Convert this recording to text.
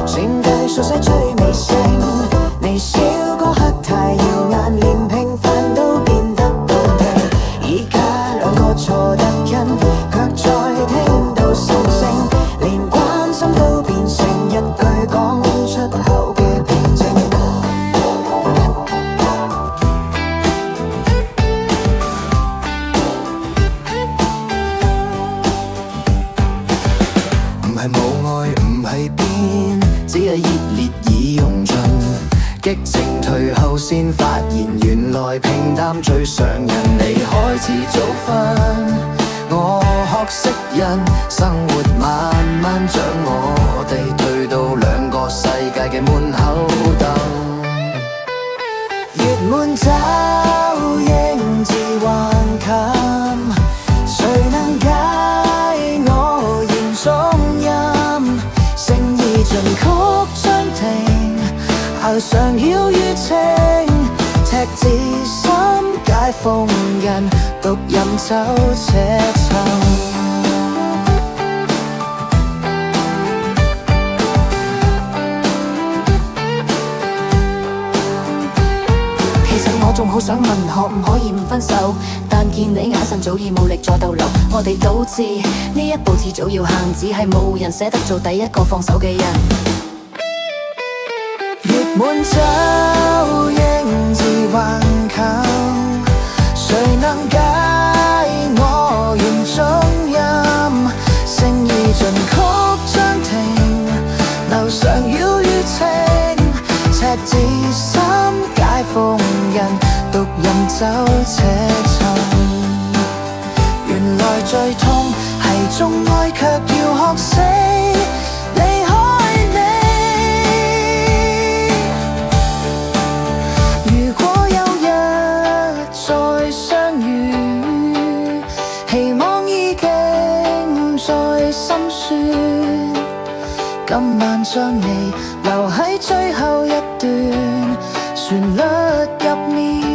全計數細追尾聲，微笑嗰刻太耀眼，連平凡都變得到地。依家兩個錯得緊，卻再聽到心聲，連關心都變成一句講出口嘅平靜。唔係冇愛，唔係變，只係熱烈已用盡。激情退後先發現，原來平淡最傷人。離開始早瞓，我學識忍，生活慢慢將我哋推到兩個世界嘅門口等。月滿找英字橫琴，誰能解我言中音？誠意盡曲將停，後常曉於情，赤子心解封印，獨飲酒且尋。我仲好想問，可唔可以唔分手？但見你眼神早已冇力再逗留，我哋都知呢一步遲早要行，只係冇人捨得做第一個放手嘅人。月滿酒英字橫琴，誰能解我言中音？誠意盡曲將停，流常繞於情，赤子心解封印，獨飲酒且尋。原來最痛係鍾愛，卻要學識離開你。如果有日再相遇，希望已經在心酸。今晚將你留喺最後一段旋律入面。